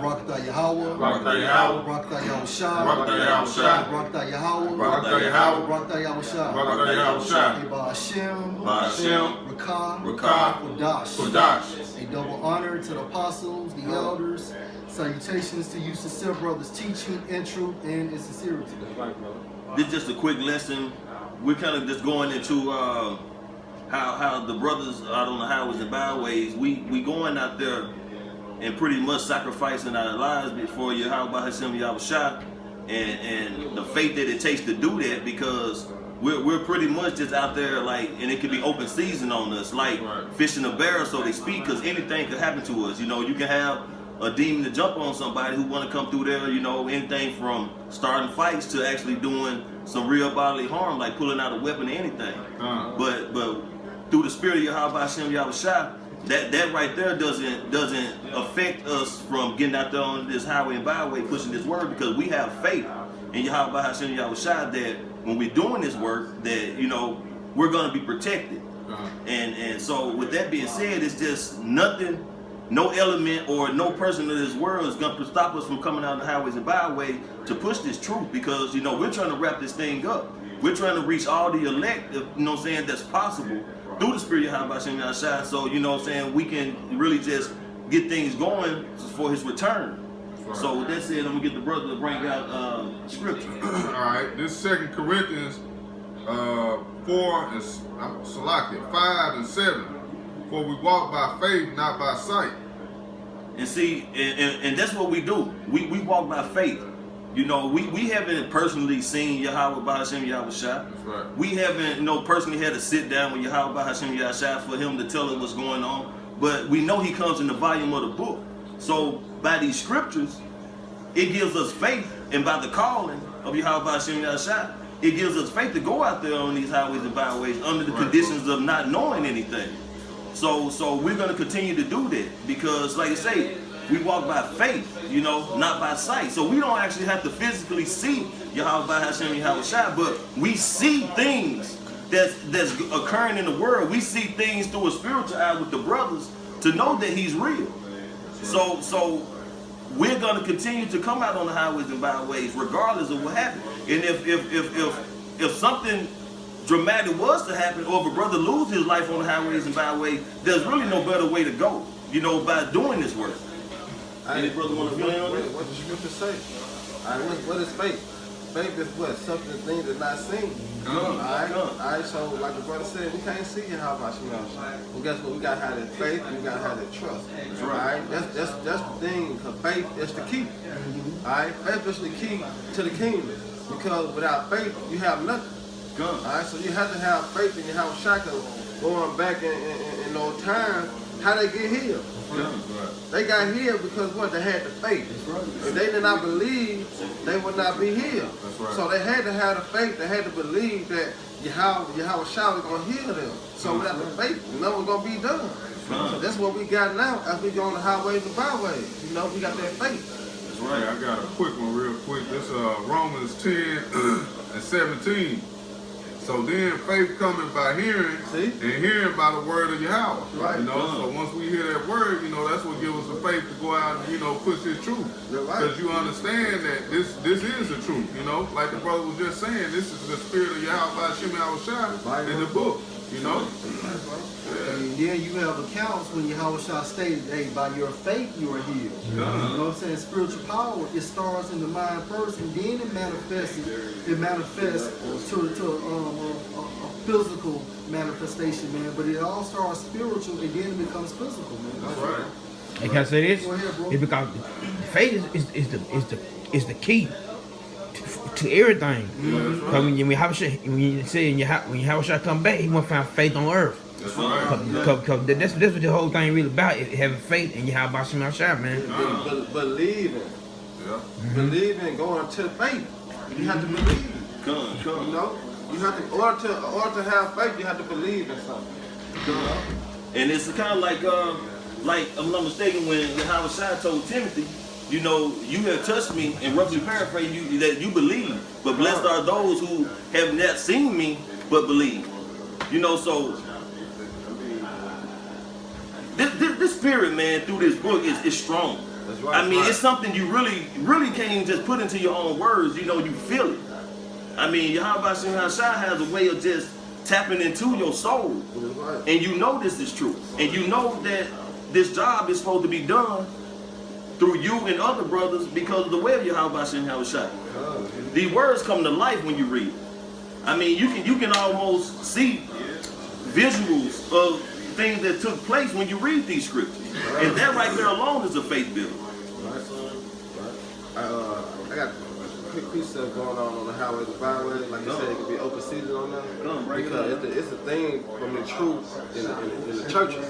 Barakatah Yahweh. Barakatah Yahweh. Barakatah Yahushua. Barakatah Yahushua. Barakatah Yahweh. Barakatah Yahweh. Barakatah Yahushua. Barakatah Yahushua. Ba'ashem. Ba'ashem. Rakah. Kodash. A double honor to the apostles, the elders. Salutations to you, sincere brothers, teaching in truth and in sincerity. This is just a quick lesson. We're kind of just going into how the brothers out on the highways and byways, we going out there and pretty much sacrificing our lives before Yahweh Hashem Yahushua, and the faith that it takes to do that, because we're pretty much just out there like, and it could be open season on us, like fishing a barrel, so to speak, because anything could happen to us. You know, you can have a demon to jump on somebody who want to come through there, you know, anything from starting fights to actually doing some real bodily harm, like pulling out a weapon or anything. But through the spirit of Yahweh Hashem Yahushua, that right there doesn't affect us from getting out there on this highway and byway pushing this word, because we have faith in Yahweh Hashem Yahushua that when we're doing this work, that, you know, we're going to be protected. And so with that being said, it's just nothing, no element or no person in this world is going to stop us from coming out on the highways and byways to push this truth, because, you know, we're trying to wrap this thing up. We're trying to reach all the elect, you know what I'm saying, that's possible through the spirit of Yahweh Hashem Yahushua. So, you know what I'm saying, we can really just get things going for his return. So with that said, I'm going to get the brother to bring out scripture. All right, this 2 Corinthians 4 and 5 and 7. For we walk by faith, not by sight. And see, and that's what we do. We walk by faith. You know, we haven't personally seen Yahweh Hashem Yahushua. That's right. We haven't, you know, personally had to sit down with Yahweh Hashem Yahushua for him to tell us what's going on. But we know he comes in the volume of the book. So by these scriptures, it gives us faith, and by the calling of Yahweh Hashem Yahushua, it gives us faith to go out there on these highways and byways under the conditions of not knowing anything. So we're going to continue to do that, because, like I say, we walk by faith, you know, not by sight. So we don't actually have to physically see Yahweh Hashem Yahushua, but we see things that's occurring in the world. We see things through a spiritual eye with the brothers to know that he's real. So we're going to continue to come out on the highways and byways regardless of what happens. And if something dramatic was to happen, or if a brother lose his life on the highways and byways, there's really no better way to go, you know, by doing this work. Any brother want to fill in on this? What does scripture say? What is faith? Faith is what? Something things that's not seen. Alright, so like the brother said, we can't see how about Shemel. Well, guess what? We gotta have that faith and we gotta have that trust. That's right. Alright, that's the thing, because faith is the key. Alright, faith is the key to the kingdom. Because without faith, you have nothing. Alright, so you have to have faith in your house shaka going back in those times, how they get healed. They got healed because what? They had the faith. If they did not believe, they would not be healed. So they had to have the faith. They had to believe that Yahweh Shah was going to heal them. So without the faith, nothing's going to be done. So that's what we got now as we go on the highways and byways. You know, we got that faith. That's right. I got a quick one real quick. This Romans 10 and 17. So then faith coming by hearing, and hearing by the word of Yahweh. Right. You know, so once we hear that word, you know, that's what gives us the faith to go out and, you know, push this truth. Because you understand that this is the truth, you know. Like the brother was just saying, this is the spirit of Yahweh Hashem Yahushua in the book, you know. And then you have accounts when Yahweh stated, hey, by your faith you are healed. You know what I'm saying? Spiritual power, it starts in the mind first, and then it manifests to a physical manifestation, man. But it all starts spiritual, and then it becomes physical, man. That's right. And can I say this? Go ahead, bro. It's because faith is the key to everything. Because when you Yahweh come back, he want to find faith on earth. That's right. Because that's what the whole thing really about, is having faith in Yahweh Shah, man. Believing. Believing, going to faith. You have to believe. Come. You know? You have to, in order to have faith, you have to believe in something. And it's kind of like I'm not mistaken, when Yahweh Shah told Timothy, you know, you have touched me, and roughly paraphrase you, that you believe. But blessed are those who have not seen me, but believe. You know, so this spirit, man, through this book is strong. That's right. I mean, it's something you really can't just put into your own words. You know, you feel it. I mean, Yahweh Shai has a way of just tapping into your soul. Right. And you know this is true. And you know that this job is supposed to be done through you and other brothers because of the way of Yahweh Shai. These words come to life when you read it. I mean, you can almost see visuals of things that took place when you read these scriptures. And that right there alone is a faith builder. I got quick precept going on the highways and byways. Like you said, it could be open season on them. Because it's a thing from the truth in the churches.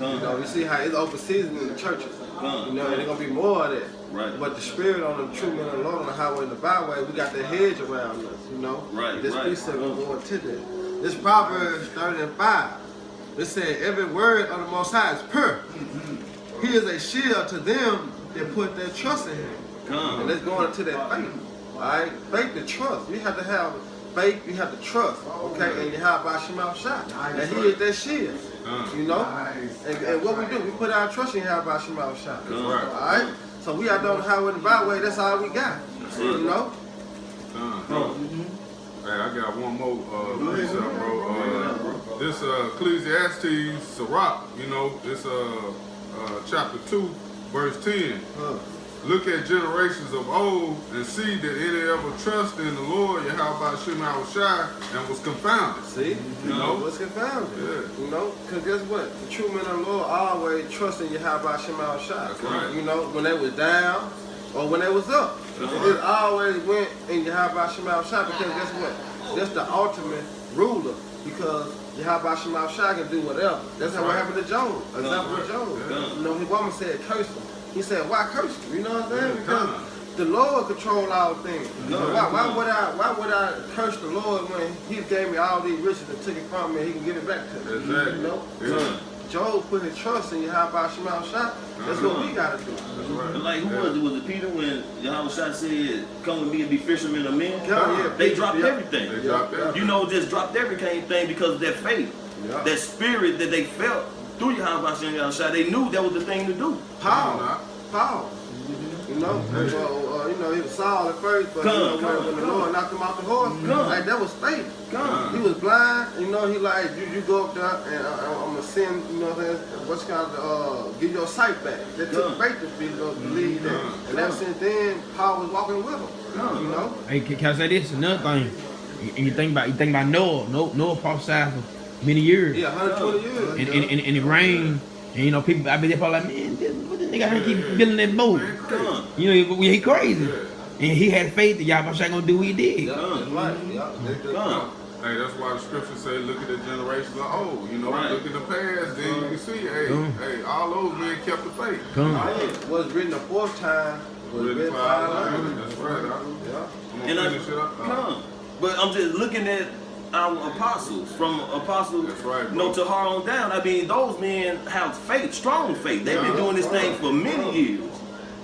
You know, you see how it's open season in the churches. You know, and there's going to be more of that. Right. But the spirit on the true men of the Lord on the highway and the byway, we got the hedge around us, you know? This precept will go into that. This Proverbs 30:5. It said, every word of the Most High is pure. He is a shield to them that put their trust in him. And let's go into that faith. Alright? Faith to trust. You have to have faith, you have to trust. Okay? And you have by Shema Shai. And he is that shield. You know? And what we do, we put our trust in Yahweh Shema Shai. Alright? So we out there on the highway and the byway, that's all we got. You know? Hey, I got one more precept, bro. This Ecclesiastes Sirach, you know, this chapter 2, verse 10. Look at generations of old and see that any ever trust in the Lord, Yahweh Shema Shai, and was confounded. See? You know? What's confounded? Yeah. You know? Because guess what? The true men of the Lord always trusting Yahweh Shema Shai. That's right. You know, when they was down or when they was up. It always went in Yahweh Shema Shai because guess what? That's the ultimate ruler. Because Yahweh Shema Shai can do whatever. That's how what happened to Job. Example of Job. You know, his woman said, curse him. He said, why curse you? You know what I'm saying? Because the Lord control all things. Why would I curse the Lord when he gave me all these riches and took it from me and he can give it back to me? Exactly. You know? Job put his trust in Yahweh Shema Shai. That's what we gotta do. Like who was it? Was it Peter when Yahweh Shai said, come with me and be fishermen of men? They dropped everything. They dropped everything. You know, just dropped everything because of that faith. That spirit that they felt through Yahweh Shai. They knew that was the thing to do. Paul. You know, you know, he was Saul at first, but when the Lord knocked him off the horse, like that was faith. He was blind, you know, he like, you go up there and I'm gonna send, you know what I'm saying, what's called, give your sight back. That took faith to believe that. And ever since then, Paul was walking with him, you know. Hey, can I say this? Another thing, and you think about Noah. Noah prophesied for many years. Yeah, 120 years. And it rained. And you know, people, I bet they're probably like, man, what this nigga here keep building that boat? You know, he crazy. And he had faith that Yahweh Shai gonna do what he did. That's right. Hey, that's why the scripture say, look at the generations of old. You know, look at the past, then you can see, hey, all those men kept the faith. What's written the fourth time was written 500. That's right. And but I'm just looking at our apostles, from apostles to her on down. I mean, those men have faith, strong faith. They've been doing this thing for many years,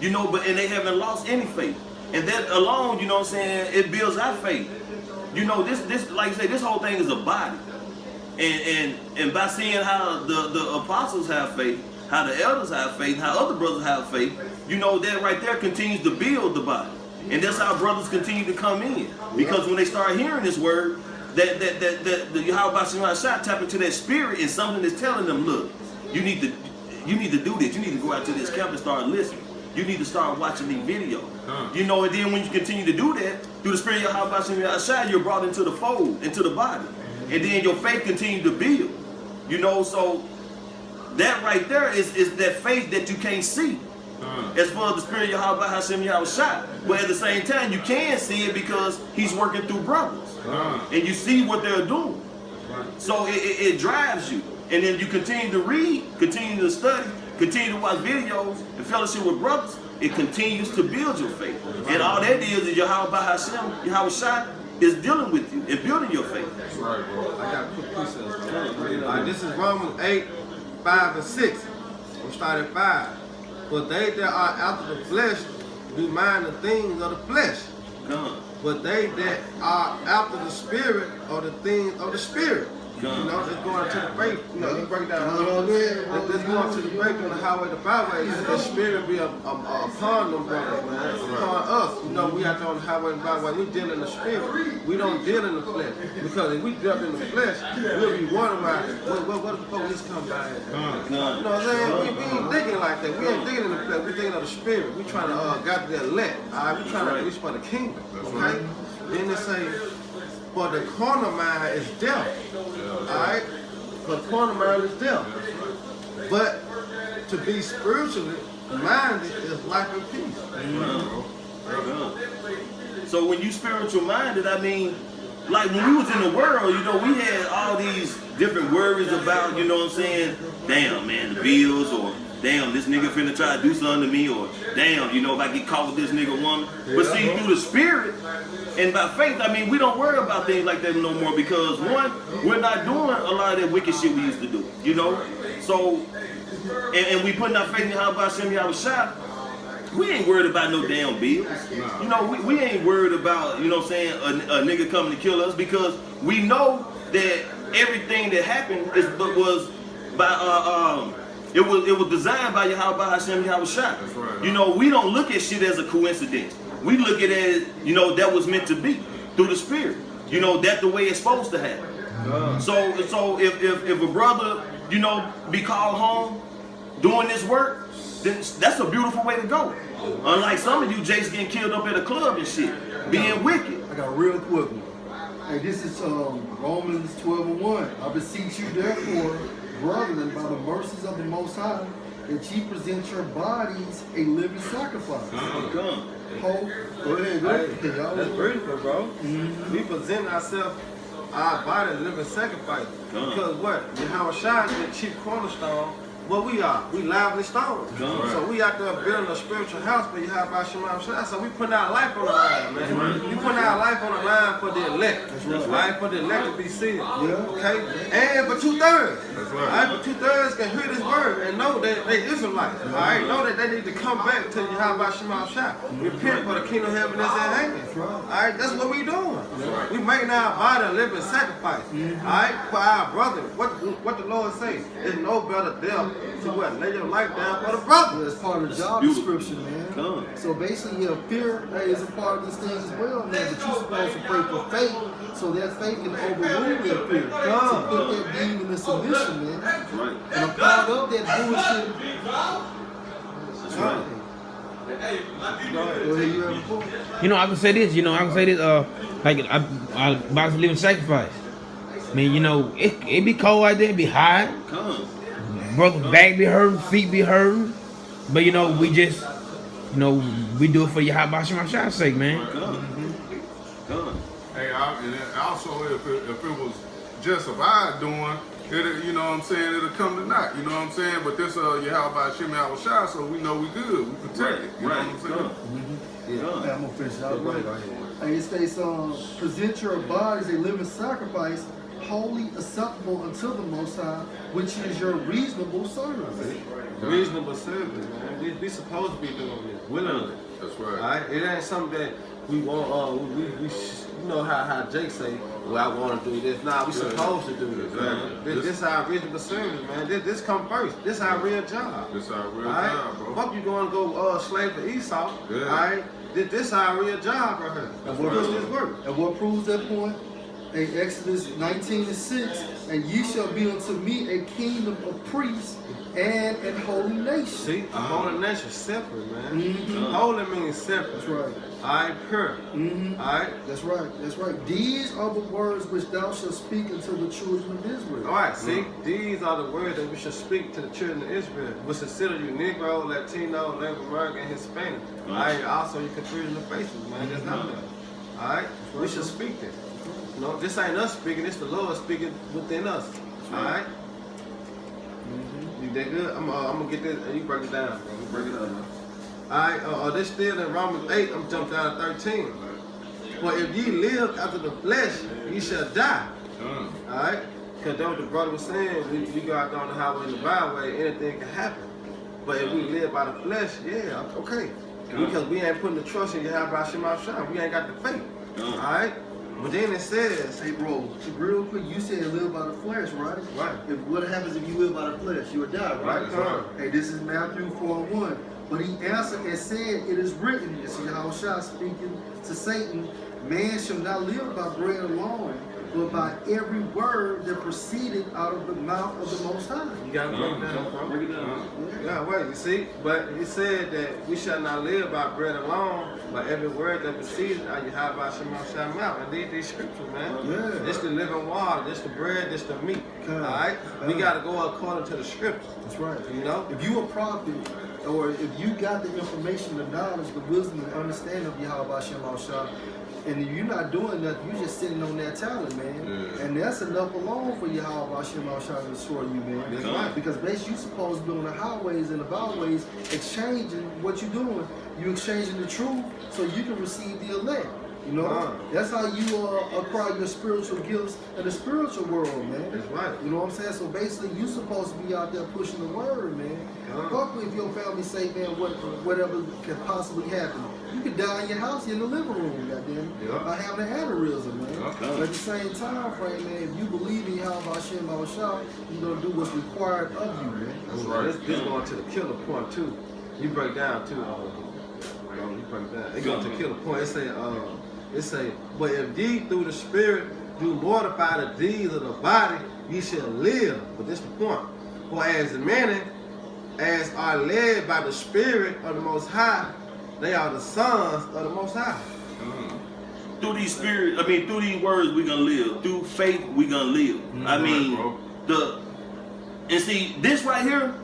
you know, and they haven't lost any faith. And that alone, you know what I'm saying, it builds our faith. You know, this like you say, this whole thing is a body. And by seeing how the apostles have faith, how the elders have faith, how other brothers have faith, you know, that right there continues to build the body. And that's how brothers continue to come in. Because when they start hearing this word, that the Yahweh Shema Shai tap into that spirit and something that's telling them, look, you need to do this. You need to go out to this camp and start listening. You need to start watching these videos. You know, and then when you continue to do that, through the spirit of Yahweh Shema Shai, you're brought into the fold, into the body. And then your faith continues to build. You know, so that right there is that faith that you can't see. As far as the spirit of Yahweh Hashem Yahushua. But at the same time, you can see it because he's working through brothers. And you see what they're doing. So it drives you. And then you continue to read, continue to study, continue to watch videos and fellowship with brothers. It continues to build your faith. And all that is Yahweh Hashem Yahushua is dealing with you and building your faith. That's right, bro. I got a quick precept. This is Romans 8, 5 and 6. We'll start at 5. But they that are after the flesh do mind the things of the flesh. But they that are after the spirit are the things of the spirit. You know, just going to the faith. You know, you break it down. Let's go to the faith on the highway, the byway. The spirit be upon them brothers, man. Upon us. You know, we out there on the highway and byway. We deal in the spirit. We don't deal in the flesh. Because if we deal in the flesh, we'll be wondering what the police come by. You know what I'm saying? We ain't thinking like that. We ain't thinking in the flesh. We thinking of the spirit. We trying to got the elect. All right, we trying to reach for the kingdom. Okay? Then they say, for the carnal mind is death. Alright? For the carnal mind is death. But to be spiritually minded is life and peace. So when you spiritual minded, I mean, like when we was in the world, you know, we had all these different worries about, you know what I'm saying? Damn, man, the bills, or damn, this nigga finna try to do something to me, or damn, you know, if I get caught with this nigga woman. But see, through the spirit and by faith, I mean, we don't worry about things like that no more, because one, we're not doing a lot of that wicked shit we used to do, you know? So, and we putting our faith in how about Shem Yahushua. We ain't worried about no damn bills. You know, we ain't worried about, you know what I'm saying, a nigga coming to kill us, because we know that everything that happened was by it was designed by Yahweh Hashem Yahushua. That's right. You know, we don't look at shit as a coincidence. We look at it as, you know, that was meant to be through the spirit. You know, that's the way it's supposed to happen. So if a brother, you know, be called home doing this work, then that's a beautiful way to go. Unlike some of you Jakes getting killed up at a club and shit, being wicked. I got a real quick one. Hey, this is Romans 12:1. I beseech you therefore, brethren, by the mercies of the Most High, that ye present your bodies a living sacrifice. Hope. Go ahead. That's beautiful, bro. We present ourselves, our body, a living sacrifice. Because what? Yahushua is the chief cornerstone. What we are, we lively stones. So we out there building a spiritual house, but you have Shema. So we putting our life on the line, man. We putting our life on the line for the elect. Right? For the elect to be sealed. Okay? And for 2/3. Alright, but 2/3 can hear this word and know that they Israelites. Alright, know that they need to come back to Yahweh Shema Shah. Repent for the kingdom of heaven that's at hand. Alright, that's what we doing. We making our body a living sacrifice. Alright, for our brother. What the Lord says, there's no better death to what? Lay your life down for the brother. That's part of the job description, man. So basically, fear is a part of this thing as well, man. But you're supposed to pray for faith, so that faith can overrule that fear. To put that demon in submission, man. And I'm proud of that bullshit. That's right. You know, I can say this. You know, I can say this. Like I about to live in sacrifice. I mean, you know, it be cold out there, it be hot. Brother, back be hurting, feet be hurting. But you know, we just, you know, we do it for Yahweh Shemashah's sake, man. Hey, and also if it was just of I doing, it, you know what I'm saying, it'll come to naught, you know what I'm saying? But this Yahweh Shem Yahushua, so we know we good, we protect it, you know what I'm saying? Yeah, I'm gonna finish out right here. And it states, present your bodies a living sacrifice, holy, acceptable unto the Most High, which is your reasonable service. Reasonable service, man. We supposed to be doing this willingly. That's right. All right? It ain't something that we want. You know how Jake say, "Well, I want to do this." Nah, we supposed to do this, man. This our reasonable service, man. This come first. This our real job. This our real right? job, bro. Fuck you going to go slave for Esau? Yeah. All right. This our real job right here. And what proves this work? And what proves that point? In Exodus 19:6, and ye shall be unto me a kingdom of priests and a holy nation. See, a holy nation separate, man. Holy means separate. That's right. Alright, pure. Alright? That's right. That's right. These are the words which thou shalt speak unto the children of Israel. Alright, see, these are the words that we should speak to the children of Israel. We consider you Negro, Latino, Native American, Hispanic. Alright, also you confusion the faces, man. That's not that. Alright? We should speak this. No, this ain't us speaking, it's the Lord speaking within us. Alright? You that good? I'm gonna get this, you break it down, bro. You break it up, man. Alright, this still in Romans 8, I'm jumping down to 13. For if ye live after the flesh, ye shall die. Alright? Because that's what the brother was saying, we go out there on the highway and the byway, anything can happen. But if we live by the flesh, yeah, okay. Because we ain't putting the trust in Yahweh Shema Shah. We ain't got the faith. Alright? But then it says, hey bro, real quick, you said live by the flesh, right? Right. If what happens if you live by the flesh? You will die, right? Right. Hey, this is Matthew 4:1. But he answered and said, it is written, this is Yahushua speaking to Satan, man shall not live by bread alone, but by every word that proceeded out of the mouth of the Most High. you got to break it down. Yeah, wait, you see? But he said that we shall not live by bread alone, but every word that proceeds out of Yahweh Shema mouth. And these scriptures, man. Yeah. This the living water, this the bread, this the meat. Alright? We got to go according to the scriptures. That's right. You know? If you a prophet, or if you got the information, the knowledge, the wisdom, and understanding of Yahweh Shema, and if you're not doing nothing, you're just sitting on that talent, man. Yeah. And that's enough alone for Yahweh Shema to destroy you, man. That's right. Because basically you're supposed to be on the highways and the byways exchanging what you're doing. You're exchanging the truth so you can receive the elect. You know, that's how you acquire your spiritual gifts in the spiritual world, man. That's right. You know what I'm saying? So basically, you supposed to be out there pushing the word, man. Fuck if your family say, man, whatever can possibly happen. You could die in your house in the living room, goddamn, by having an aneurysm, man. But at the same time frame, man, if you believe in Yahweh Shem Shah, you're gonna do what's required of you, man. That's right. This going to the killer point too. You break down too. You break down. It goes to the killer point. It say, but if ye through the Spirit do mortify the deeds of the body, ye shall live. But this the point. For as many as are led by the Spirit of the Most High, they are the sons of the Most High. Through these through these words we gonna live. Through faith we gonna live. And see this right here,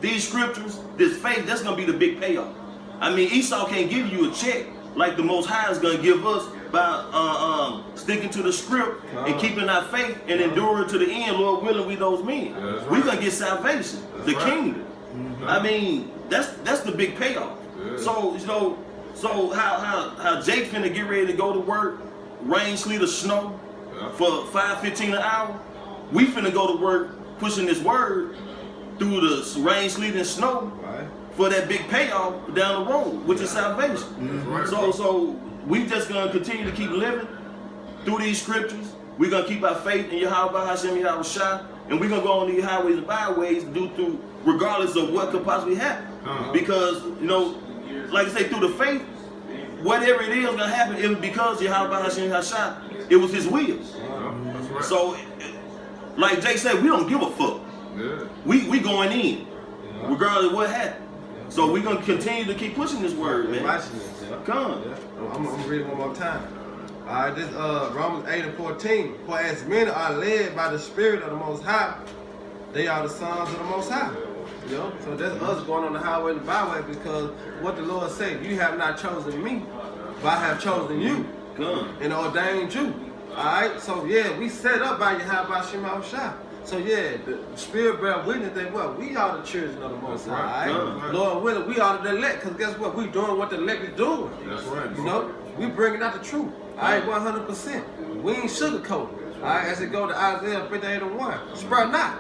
these scriptures, this faith, that's gonna be the big payoff. I mean, Esau can't give you a check like the Most High is gonna give us by sticking to the script and keeping our faith and enduring to the end. Lord willing, we those men. We're gonna get salvation, the kingdom. I mean, that's the big payoff. So you know, how Jake finna get ready to go to work, rain, sleet, or snow, for $5.15 an hour. We finna go to work pushing this word through the rain, sleet, and snow for that big payoff down the road, which is salvation. So we just gonna continue to keep living through these scriptures. We're gonna keep our faith in Yahweh Hashem Yahushua, and we're gonna go on these highways and byways regardless of what could possibly happen. Because, you know, like I say, through the faith, whatever it is gonna happen, it was because Yahweh Hashem Yahushua, it was his will. So, like Jake said, we don't give a fuck. We going in, regardless of what happened. So we're gonna continue to keep pushing this word, man. Come. I'm gonna read it one more time. Alright, this Romans 8:14. For as many are led by the Spirit of the Most High, they are the sons of the Most High. You know? So that's us going on the highway and the byway, because what the Lord said, you have not chosen me, but I have chosen you and ordained you. Alright, so yeah, we set up by Yahweh Shema Shah. So yeah, the Spirit bear witness that we are the children of the Most High. Right? Lord willing, we are the elect, because guess what? We doing what the elect is doing. That's right. You know, we bringing out the truth. Alright, 100%. We ain't sugarcoating. Alright, as it go to Isaiah 58:1. Spur not.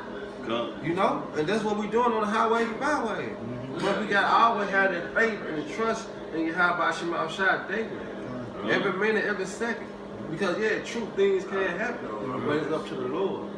You know, and that's what we doing on the highway and byway. But we got always have that faith and trust in Yahweh Shema Shah daily. Every minute, every second. Because yeah, true things can happen, but it's up to the Lord.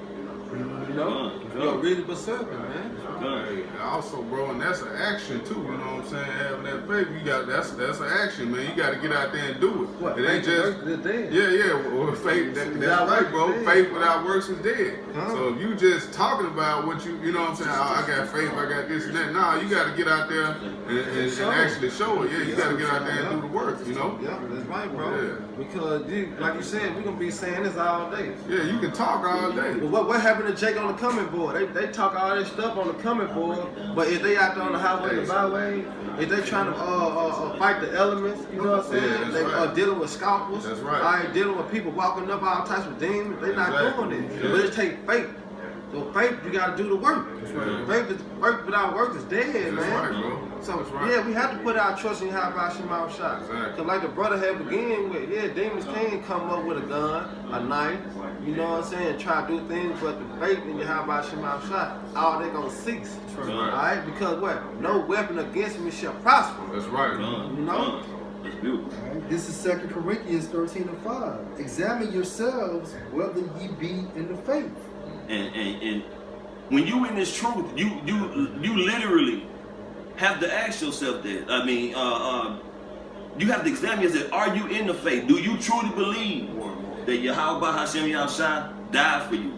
You know, you're really berserker, man. Hey, also, bro, and that's an action too. You know what I'm saying? Having that faith, you got that's an action, man. You got to get out there and do it. What, it ain't just well, faith. That's right, bro. Faith without works is dead. So if you just talking about what you know what I'm saying? I got faith, I got this and that. Nah, you got to get out there and actually show it. Yeah, you got to get out there and do the work. You know? Yeah, that's right, bro. Yeah. Because like you said, we're gonna be saying this all day. Yeah, you can talk all day. But what happened to Jake on the coming board? They talk all this stuff on the coming board, but if they out there on the highway and byway, if they trying to fight the elements, you know what I'm saying? They are dealing with scalpels. That's right. Dealing with people walking up all types of demons. They not doing it. But it take faith. So faith, you gotta do the work. Faith without work is dead, man. Right, bro. So yeah, we have to put our trust in Yahweh Shema Shah. Cause like the brother had began with, demons can come up with a gun, a knife, you know what I'm saying, try to do things, but the faith in Yahweh Shema Shah, all they gonna cease. Alright? Because what? No weapon against me shall prosper. That's right. You know? That's beautiful. Right? This is 2 Corinthians 13:5. Examine yourselves whether ye be in the faith. And when you in this truth, you literally have to ask yourself that. I mean, you have to examine yourself. Are you in the faith? Do you truly believe that Yahweh Hashem Yahushua died for you?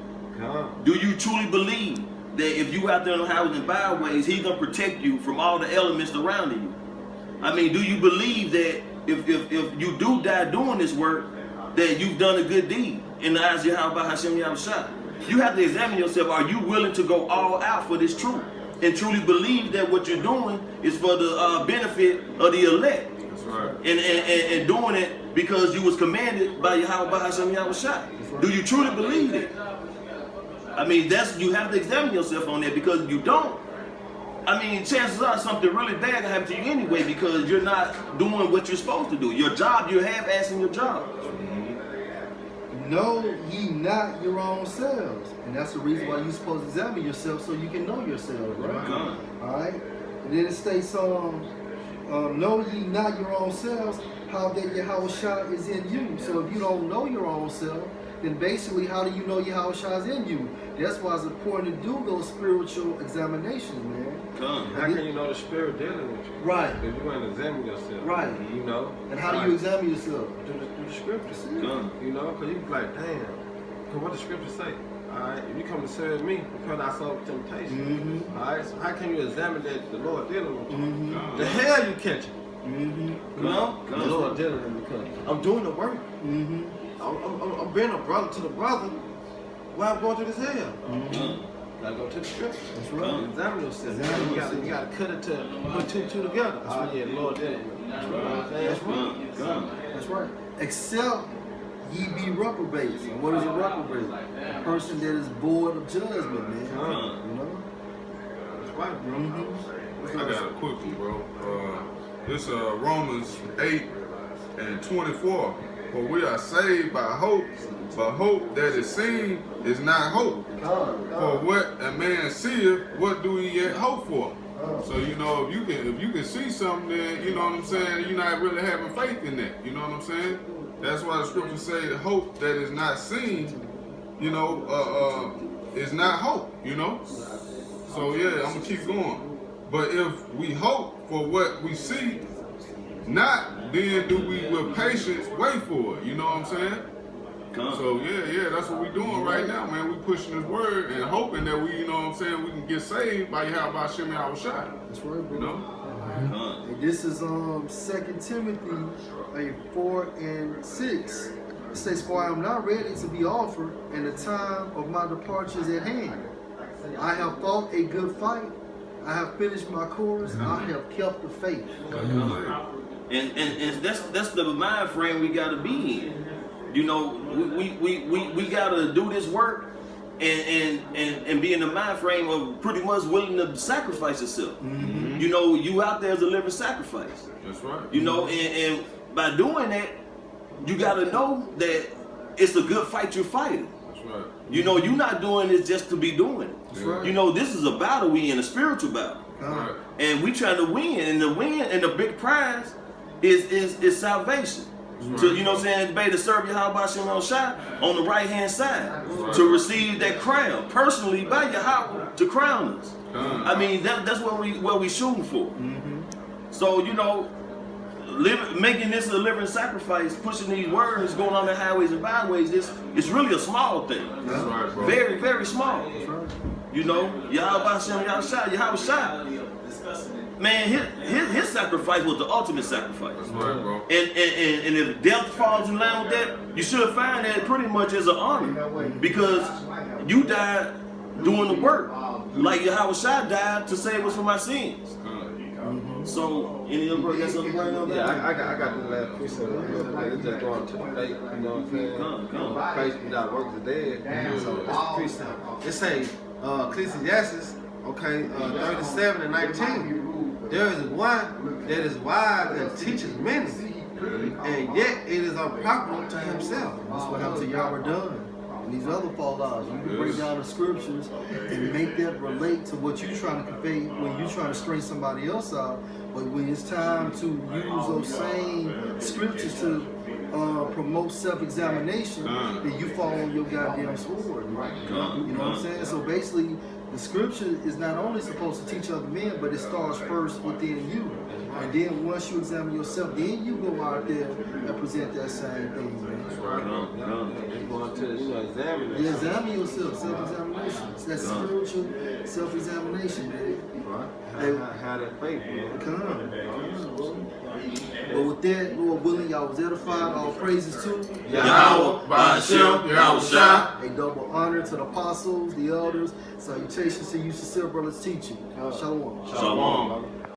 Do you truly believe that if you out there on the highways and byways, He's gonna protect you from all the elements surrounding you? I mean, do you believe that if you do die doing this work, that you've done a good deed in the eyes of Yahweh Hashem Yahushua? You have to examine yourself. Are you willing to go all out for this truth and truly believe that what you're doing is for the benefit of the elect? That's right. And doing it because you was commanded by Yahweh Hashem Yahushua. Do you truly believe it? I mean, you have to examine yourself on that, because if you don't, I mean, chances are something really bad gonna happen to you anyway, because you're not doing what you're supposed to do. Your job, you're half-assing your job. Know ye not your own selves. And that's the reason why you're supposed to examine yourself, so you can know yourself, right? Alright? And then it states, know ye not your own selves, how that Yahushua is in you. So if you don't know your own self, then basically how do you know Yahushua is in you? That's why it's important to do those spiritual examinations, man. How can you know the Spirit dealing with you? Right. If you want to examine yourself. Right. You know. And how do you examine yourself? Through the scriptures. You know, because you be like, damn. Because what the scriptures say? Alright, if you come to serve me, because I saw temptation. Alright, so how can you examine that the Lord dealing with you? The hell you catching? You know? The Lord dealing with me because I'm doing the work. I'm being a brother to the brother while I'm going through this hell. Gotta go to the scripture. That's right. Examine yourself. You gotta cut it to put two and two together. Oh yeah, the Lord did it. That's right. That's right. Except ye be reprobates. And what is a reprobate? A person that is void of judgment, man. You know? That's right, bro. I got a quick one, bro. This Romans 8:24. For we are saved by hope, but hope that is seen is not hope. For what a man seeth, what do he yet hope for? So you know, if you can see something, then you know what I'm saying, you're not really having faith in that. You know what I'm saying? That's why the scriptures say the hope that is not seen, you know, is not hope. You know. So yeah, I'm gonna keep going. But if we hope for what we see not, then do we with patience wait for it? You know what I'm saying? So yeah, that's what we're doing right now, man. We pushing this word and hoping that we, you know what I'm saying, we can get saved by Yahweh Hashem Yahushua. That's right, bro. You know? And this is 2 Timothy 4:6. It says, for I am not ready to be offered, and the time of my departure is at hand. I have fought a good fight. I have finished my course. I have kept the faith. And that's the mind frame we gotta be in. You know, we gotta do this work and be in the mind frame of pretty much willing to sacrifice yourself. You know, you out there as a living sacrifice. That's right. You know, and by doing that, you gotta know that it's a good fight you're fighting. That's right. You know, you're not doing this just to be doing it. That's right. You know, this is a battle we in, a spiritual battle. Right. And we trying to win, and the big prize is salvation. Right. So you know what I'm saying, to serve Yahweh Hashem Yahushua on the right hand side, right. to receive that crown personally by Yahweh to crown us. I mean that's what we shooting for. So you know, making this a living sacrifice, pushing these words, going on the highways and byways, it's really a small thing. That's right, bro. Very, very small. You know, Yahweh Hashem Yahushua, man, his sacrifice was the ultimate sacrifice. That's right, bro. And if death falls in line with that, you should find that pretty much as an honor, because you died doing the work, like Yahushua died to save us from our sins. So, any other brother got something to bring on that? Yeah, I got the last piece of it. It's just going to the faith, you know what I'm saying? Faith without works is dead. So it's a precept. It says, Ecclesiastes, 37 and 19. There is one that is wise and teaches many, and yet it is unprofitable to himself. That's what happened to Yahweh done. and these other fallouts. You can break down the scriptures and make that relate to what you're trying to convey when you're trying to straighten somebody else out. But when it's time to use those same scriptures to promote self-examination, then you fall on your goddamn sword, right? You know what I'm saying? So basically, the scripture is not only supposed to teach other men, but it starts first within you. And then once you examine yourself, then you go out there and present that same thing, man. You examine yourself, self-examination. It's that spiritual self-examination, man. How that faith, man. Come. But with that, Lord willing, y'all was edified. All praises to Yahweh, Ba'ashem, Yahweh Shah. A double honor to the apostles, the elders. Salutations to you, sincere brothers teaching. Shalom. Shalom.